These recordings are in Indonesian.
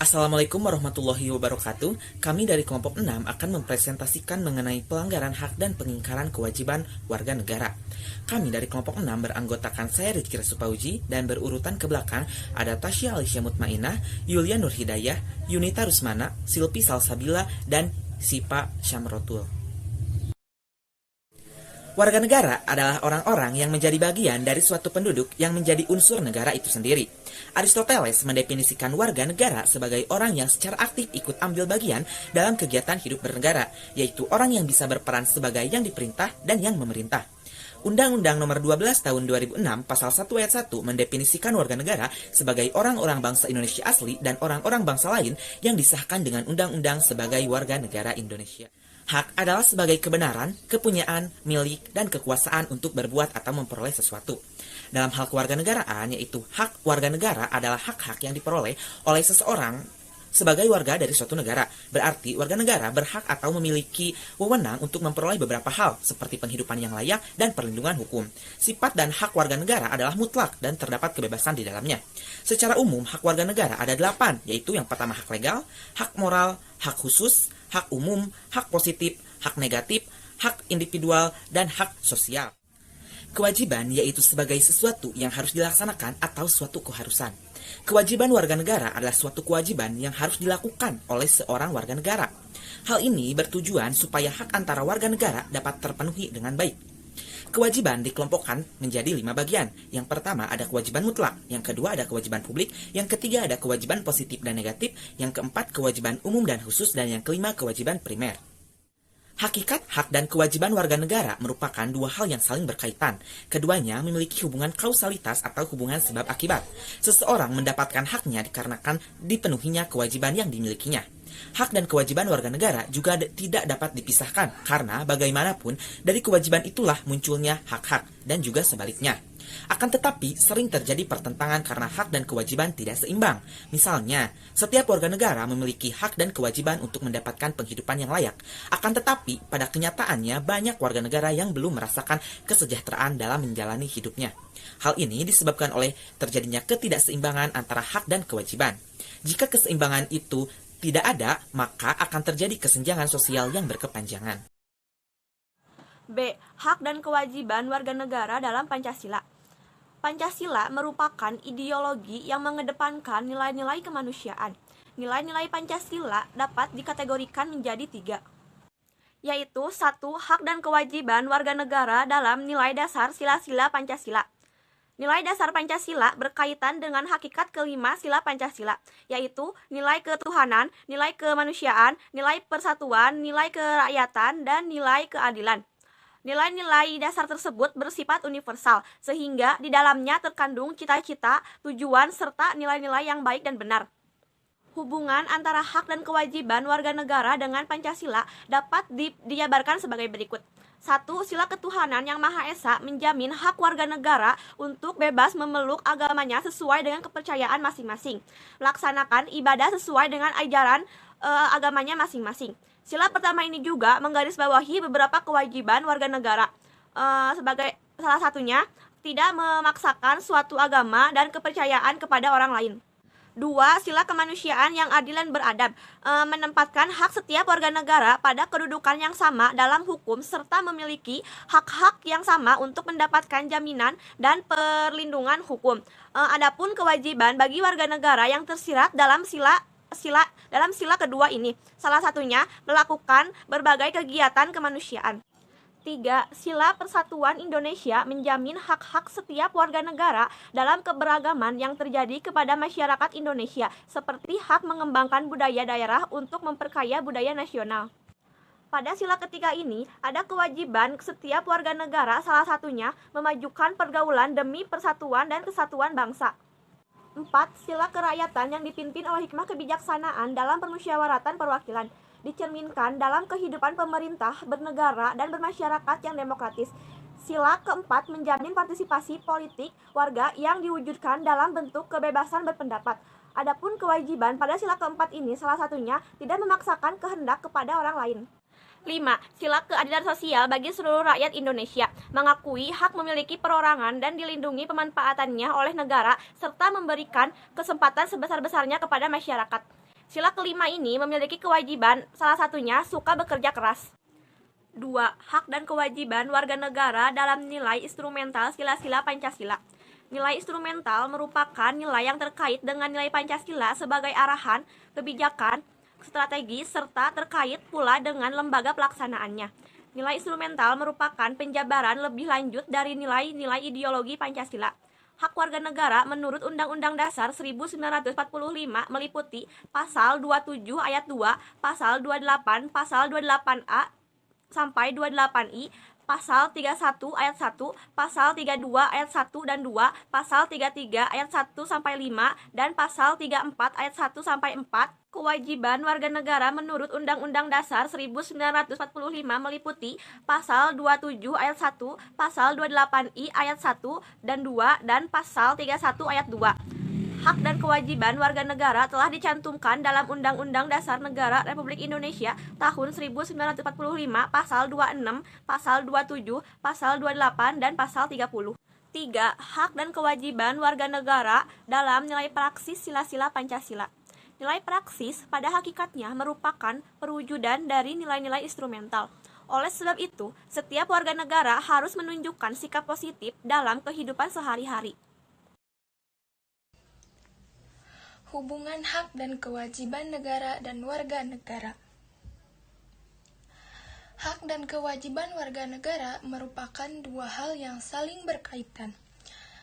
Assalamualaikum warahmatullahi wabarakatuh. Kami dari kelompok 6 akan mempresentasikan mengenai pelanggaran hak dan pengingkaran kewajiban warga negara. Kami dari kelompok 6 beranggotakan saya Rizky Rasupauji dan berurutan ke belakang ada Tasya Alicia Mutmainah, Yulia Nurhidayah, Yunita Rusmana, Silpi Salsabila, dan Sipa Syamrotul. Warga negara adalah orang-orang yang menjadi bagian dari suatu penduduk yang menjadi unsur negara itu sendiri. Aristoteles mendefinisikan warga negara sebagai orang yang secara aktif ikut ambil bagian dalam kegiatan hidup bernegara, yaitu orang yang bisa berperan sebagai yang diperintah dan yang memerintah. Undang-Undang Nomor 12 Tahun 2006 Pasal 1 Ayat 1 mendefinisikan warga negara sebagai orang-orang bangsa Indonesia asli dan orang-orang bangsa lain yang disahkan dengan undang-undang sebagai warga negara Indonesia. Hak adalah sebagai kebenaran, kepunyaan, milik, dan kekuasaan untuk berbuat atau memperoleh sesuatu. Dalam hal kewarganegaraan, yaitu hak warga negara adalah hak-hak yang diperoleh oleh seseorang sebagai warga dari suatu negara. Berarti warga negara berhak atau memiliki wewenang untuk memperoleh beberapa hal, seperti penghidupan yang layak dan perlindungan hukum. Sifat dan hak warga negara adalah mutlak dan terdapat kebebasan di dalamnya. Secara umum, hak warga negara ada 8, yaitu yang pertama hak legal, hak moral, hak khusus, hak umum, hak positif, hak negatif, hak individual, dan hak sosial. Kewajiban yaitu sebagai sesuatu yang harus dilaksanakan atau suatu keharusan. Kewajiban warga negara adalah suatu kewajiban yang harus dilakukan oleh seorang warga negara. Hal ini bertujuan supaya hak antara warga negara dapat terpenuhi dengan baik. Kewajiban dikelompokkan menjadi 5 bagian. Yang pertama ada kewajiban mutlak, yang kedua ada kewajiban publik, yang ketiga ada kewajiban positif dan negatif, yang keempat kewajiban umum dan khusus, dan yang kelima kewajiban primer. Hakikat hak dan kewajiban warga negara merupakan dua hal yang saling berkaitan. Keduanya memiliki hubungan kausalitas atau hubungan sebab akibat. Seseorang mendapatkan haknya dikarenakan dipenuhinya kewajiban yang dimilikinya. Hak dan kewajiban warga negara juga tidak dapat dipisahkan, karena bagaimanapun dari kewajiban itulah munculnya hak-hak, dan juga sebaliknya. Akan tetapi, sering terjadi pertentangan karena hak dan kewajiban tidak seimbang. Misalnya, setiap warga negara memiliki hak dan kewajiban untuk mendapatkan penghidupan yang layak. Akan tetapi, pada kenyataannya banyak warga negara yang belum merasakan kesejahteraan dalam menjalani hidupnya. Hal ini disebabkan oleh terjadinya ketidakseimbangan antara hak dan kewajiban. Jika keseimbangan itu tidak ada, maka akan terjadi kesenjangan sosial yang berkepanjangan. B. Hak dan kewajiban warga negara dalam Pancasila. Pancasila merupakan ideologi yang mengedepankan nilai-nilai kemanusiaan. Nilai-nilai Pancasila dapat dikategorikan menjadi 3, yaitu 1. Hak dan kewajiban warga negara dalam nilai dasar sila-sila Pancasila. Nilai dasar Pancasila berkaitan dengan hakikat kelima sila Pancasila, yaitu nilai ketuhanan, nilai kemanusiaan, nilai persatuan, nilai kerakyatan, dan nilai keadilan. Nilai-nilai dasar tersebut bersifat universal, sehingga di dalamnya terkandung cita-cita, tujuan, serta nilai-nilai yang baik dan benar. Hubungan antara hak dan kewajiban warga negara dengan Pancasila dapat dijabarkan sebagai berikut. 1. Sila ketuhanan yang Maha Esa menjamin hak warga negara untuk bebas memeluk agamanya sesuai dengan kepercayaan masing-masing, melaksanakan ibadah sesuai dengan ajaran agamanya masing-masing. Sila pertama ini juga menggarisbawahi beberapa kewajiban warga negara, sebagai salah satunya tidak memaksakan suatu agama dan kepercayaan kepada orang lain. 2. Sila kemanusiaan yang adil dan beradab, menempatkan hak setiap warga negara pada kedudukan yang sama dalam hukum serta memiliki hak-hak yang sama untuk mendapatkan jaminan dan perlindungan hukum. Adapun kewajiban bagi warga negara yang tersirat dalam sila kedua ini, salah satunya melakukan berbagai kegiatan kemanusiaan. 3. Sila Persatuan Indonesia menjamin hak-hak setiap warga negara dalam keberagaman yang terjadi kepada masyarakat Indonesia, seperti hak mengembangkan budaya daerah untuk memperkaya budaya nasional. Pada sila ketiga ini, ada kewajiban setiap warga negara, salah satunya memajukan pergaulan demi persatuan dan kesatuan bangsa. 4. Sila kerakyatan yang dipimpin oleh hikmah kebijaksanaan dalam permusyawaratan perwakilan, dicerminkan dalam kehidupan pemerintah, bernegara, dan bermasyarakat yang demokratis. Sila keempat menjamin partisipasi politik warga yang diwujudkan dalam bentuk kebebasan berpendapat. Adapun kewajiban pada sila keempat ini salah satunya tidak memaksakan kehendak kepada orang lain. 5. Sila keadilan sosial bagi seluruh rakyat Indonesia, mengakui hak memiliki perorangan dan dilindungi pemanfaatannya oleh negara, serta memberikan kesempatan sebesar-besarnya kepada masyarakat. Sila kelima ini memiliki kewajiban, salah satunya suka bekerja keras. 2. Hak dan kewajiban warga negara dalam nilai instrumental sila-sila Pancasila. Nilai instrumental merupakan nilai yang terkait dengan nilai Pancasila sebagai arahan, kebijakan, strategi, serta terkait pula dengan lembaga pelaksanaannya. Nilai instrumental merupakan penjabaran lebih lanjut dari nilai-nilai ideologi Pancasila. Hak warga negara menurut Undang-Undang Dasar 1945 meliputi Pasal 27 Ayat 2, Pasal 28, Pasal 28A sampai 28I, Pasal 31 Ayat 1, Pasal 32 Ayat 1 dan 2, Pasal 33 Ayat 1 sampai 5, dan Pasal 34 Ayat 1 sampai 4. Kewajiban warga negara menurut Undang-Undang Dasar 1945 meliputi Pasal 27 Ayat 1, Pasal 28I Ayat 1 dan 2, dan Pasal 31 Ayat 2. Hak dan kewajiban warga negara telah dicantumkan dalam Undang-Undang Dasar Negara Republik Indonesia tahun 1945 Pasal 26, Pasal 27, Pasal 28, dan Pasal 30. 3. Hak dan kewajiban warga negara dalam nilai praksis sila-sila Pancasila. Nilai praksis pada hakikatnya merupakan perwujudan dari nilai-nilai instrumental. Oleh sebab itu, setiap warga negara harus menunjukkan sikap positif dalam kehidupan sehari-hari. Hubungan hak dan kewajiban negara dan warga negara. Hak dan kewajiban warga negara merupakan dua hal yang saling berkaitan.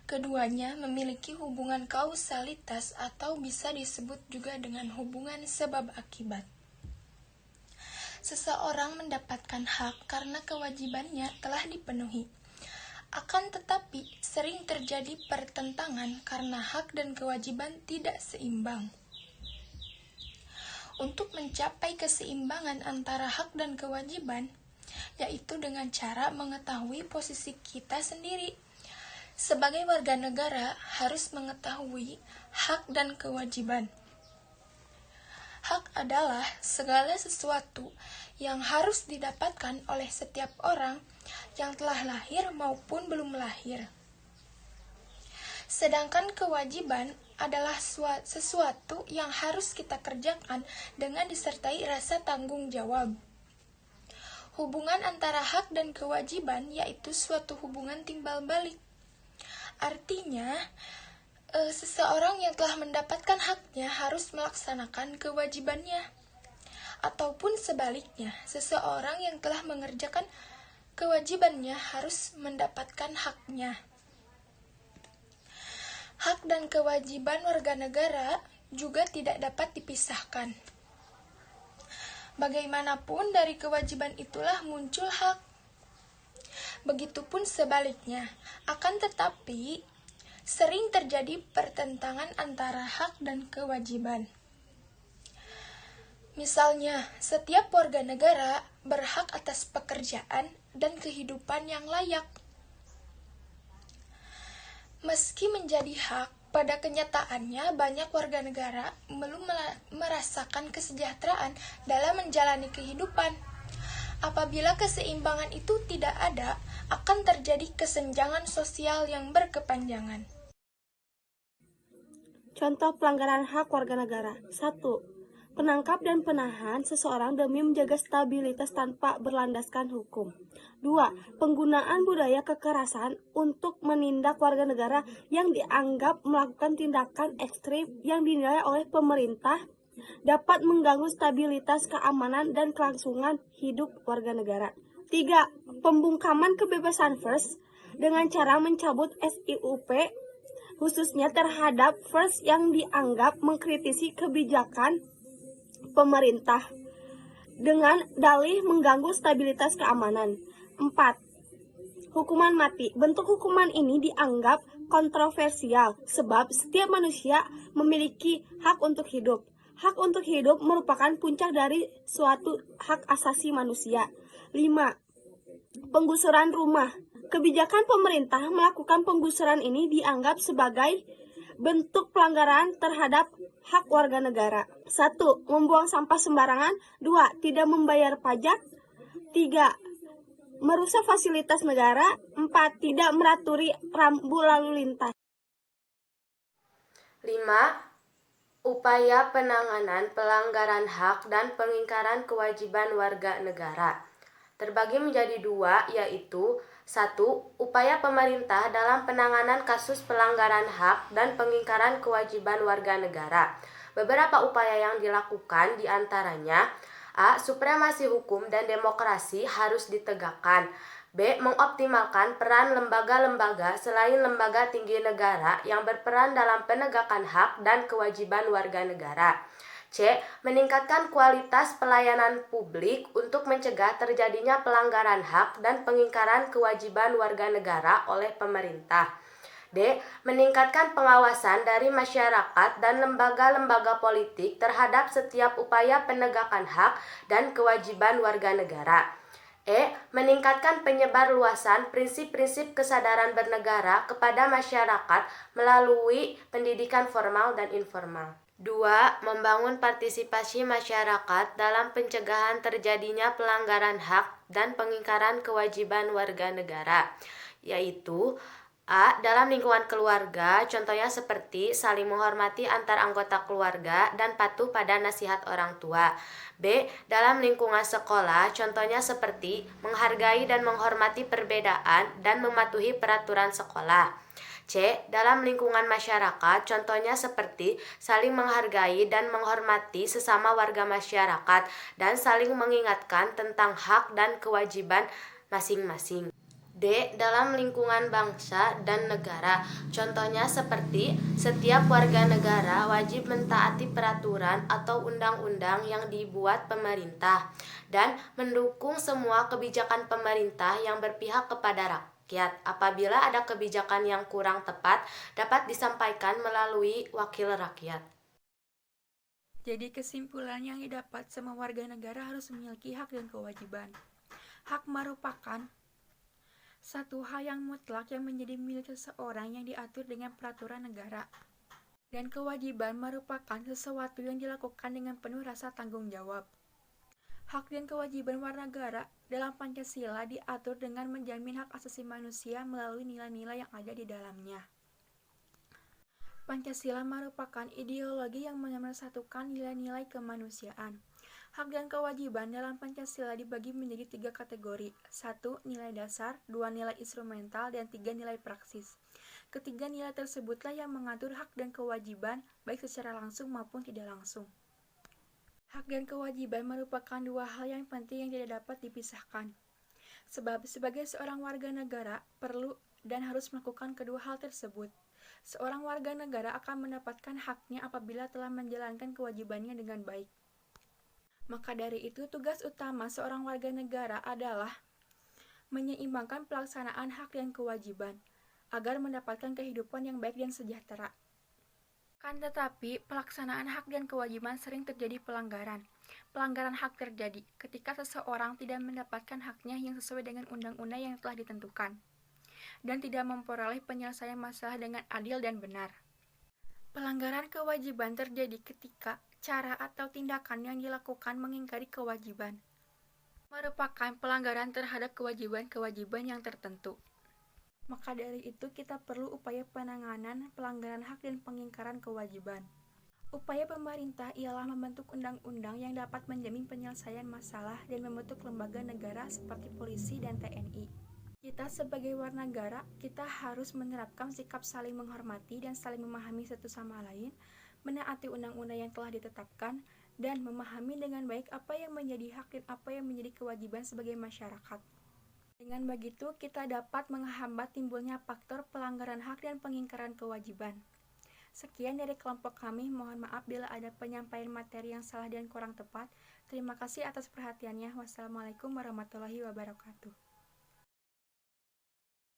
Keduanya memiliki hubungan kausalitas atau bisa disebut juga dengan hubungan sebab akibat. Seseorang mendapatkan hak karena kewajibannya telah dipenuhi. Akan tetapi, sering terjadi pertentangan karena hak dan kewajiban tidak seimbang. Untuk mencapai keseimbangan antara hak dan kewajiban, yaitu dengan cara mengetahui posisi kita sendiri. Sebagai warga negara harus mengetahui hak dan kewajiban. Hak adalah segala sesuatu yang harus didapatkan oleh setiap orang yang telah lahir maupun belum lahir. Sedangkan kewajiban adalah sesuatu yang harus kita kerjakan dengan disertai rasa tanggung jawab. Hubungan antara hak dan kewajiban yaitu suatu hubungan timbal balik. Artinya, seseorang yang telah mendapatkan haknya harus melaksanakan kewajibannya. Ataupun sebaliknya, seseorang yang telah mengerjakan kewajibannya harus mendapatkan haknya. Hak dan kewajiban warga negara juga tidak dapat dipisahkan. Bagaimanapun dari kewajiban itulah muncul hak. Begitupun sebaliknya, akan tetapi sering terjadi pertentangan antara hak dan kewajiban. Misalnya, setiap warga negara berhak atas pekerjaan dan kehidupan yang layak. Meski menjadi hak, pada kenyataannya banyak warga negara belum merasakan kesejahteraan dalam menjalani kehidupan. Apabila keseimbangan itu tidak ada, akan terjadi kesenjangan sosial yang berkepanjangan. Contoh pelanggaran hak warga negara. 1. Penangkap dan penahan seseorang demi menjaga stabilitas tanpa berlandaskan hukum. 2. Penggunaan budaya kekerasan untuk menindak warga negara yang dianggap melakukan tindakan ekstrim yang dinilai oleh pemerintah dapat mengganggu stabilitas keamanan dan kelangsungan hidup warga negara. 3. Pembungkaman kebebasan pers dengan cara mencabut SIUP khususnya terhadap pers yang dianggap mengkritisi kebijakan pemerintah dengan dalih mengganggu stabilitas keamanan. 4. Hukuman mati. Bentuk hukuman ini dianggap kontroversial sebab setiap manusia memiliki hak untuk hidup. Hak untuk hidup merupakan puncak dari suatu hak asasi manusia. 5. Penggusuran rumah. Kebijakan pemerintah melakukan penggusuran ini dianggap sebagai bentuk pelanggaran terhadap hak warga negara. 1. Membuang sampah sembarangan. 2. Tidak membayar pajak. 3. Merusak fasilitas negara. 4. Tidak meraturi rambu lalu lintas. 5. Upaya penanganan pelanggaran hak dan pengingkaran kewajiban warga negara terbagi menjadi dua, yaitu 1. Upaya pemerintah dalam penanganan kasus pelanggaran hak dan pengingkaran kewajiban warga negara. Beberapa upaya yang dilakukan diantaranya: A. Supremasi hukum dan demokrasi harus ditegakkan. B. Mengoptimalkan peran lembaga-lembaga selain lembaga tinggi negara yang berperan dalam penegakan hak dan kewajiban warga negara. C. Meningkatkan kualitas pelayanan publik untuk mencegah terjadinya pelanggaran hak dan pengingkaran kewajiban warga negara oleh pemerintah. D. Meningkatkan pengawasan dari masyarakat dan lembaga-lembaga politik terhadap setiap upaya penegakan hak dan kewajiban warga negara. E. Meningkatkan penyebarluasan prinsip-prinsip kesadaran bernegara kepada masyarakat melalui pendidikan formal dan informal. 2. Membangun partisipasi masyarakat dalam pencegahan terjadinya pelanggaran hak dan pengingkaran kewajiban warga negara, yaitu A. Dalam lingkungan keluarga, contohnya seperti saling menghormati antar anggota keluarga dan patuh pada nasihat orang tua. B. Dalam lingkungan sekolah, contohnya seperti menghargai dan menghormati perbedaan dan mematuhi peraturan sekolah. C. Dalam lingkungan masyarakat, contohnya seperti saling menghargai dan menghormati sesama warga masyarakat dan saling mengingatkan tentang hak dan kewajiban masing-masing. D. Dalam lingkungan bangsa dan negara, contohnya seperti setiap warga negara wajib mentaati peraturan atau undang-undang yang dibuat pemerintah dan mendukung semua kebijakan pemerintah yang berpihak kepada rakyat. Apabila ada kebijakan yang kurang tepat, dapat disampaikan melalui wakil rakyat. Jadi kesimpulan yang didapat, semua warga negara harus memiliki hak dan kewajiban. Hak merupakan satu hal yang mutlak yang menjadi milik seseorang yang diatur dengan peraturan negara. Dan kewajiban merupakan sesuatu yang dilakukan dengan penuh rasa tanggung jawab. Hak dan kewajiban warga negara dalam Pancasila diatur dengan menjamin hak asasi manusia melalui nilai-nilai yang ada di dalamnya. Pancasila merupakan ideologi yang memersatukan nilai-nilai kemanusiaan. Hak dan kewajiban dalam Pancasila dibagi menjadi 3 kategori. 1. Nilai dasar, 2. Nilai instrumental, dan 3. Nilai praksis. Ketiga nilai tersebutlah yang mengatur hak dan kewajiban, baik secara langsung maupun tidak langsung. Hak dan kewajiban merupakan dua hal yang penting yang tidak dapat dipisahkan. Sebab sebagai seorang warga negara, perlu dan harus melakukan kedua hal tersebut. Seorang warga negara akan mendapatkan haknya apabila telah menjalankan kewajibannya dengan baik. Maka dari itu, tugas utama seorang warga negara adalah menyeimbangkan pelaksanaan hak dan kewajiban, agar mendapatkan kehidupan yang baik dan sejahtera. Kan tetapi, pelaksanaan hak dan kewajiban sering terjadi pelanggaran. Pelanggaran hak terjadi ketika seseorang tidak mendapatkan haknya yang sesuai dengan undang-undang yang telah ditentukan, dan tidak memperoleh penyelesaian masalah dengan adil dan benar. Pelanggaran kewajiban terjadi ketika cara atau tindakan yang dilakukan mengingkari kewajiban merupakan pelanggaran terhadap kewajiban-kewajiban yang tertentu. Maka dari itu kita perlu upaya penanganan pelanggaran hak dan pengingkaran kewajiban. Upaya pemerintah ialah membentuk undang-undang yang dapat menjamin penyelesaian masalah dan membentuk lembaga negara seperti polisi dan TNI. Kita sebagai warga negara, kita harus menerapkan sikap saling menghormati dan saling memahami satu sama lain, menaati undang-undang yang telah ditetapkan, dan memahami dengan baik apa yang menjadi hak dan apa yang menjadi kewajiban sebagai masyarakat. Dengan begitu, kita dapat menghambat timbulnya faktor pelanggaran hak dan pengingkaran kewajiban. Sekian dari kelompok kami, mohon maaf bila ada penyampaian materi yang salah dan kurang tepat. Terima kasih atas perhatiannya. Wassalamualaikum warahmatullahi wabarakatuh.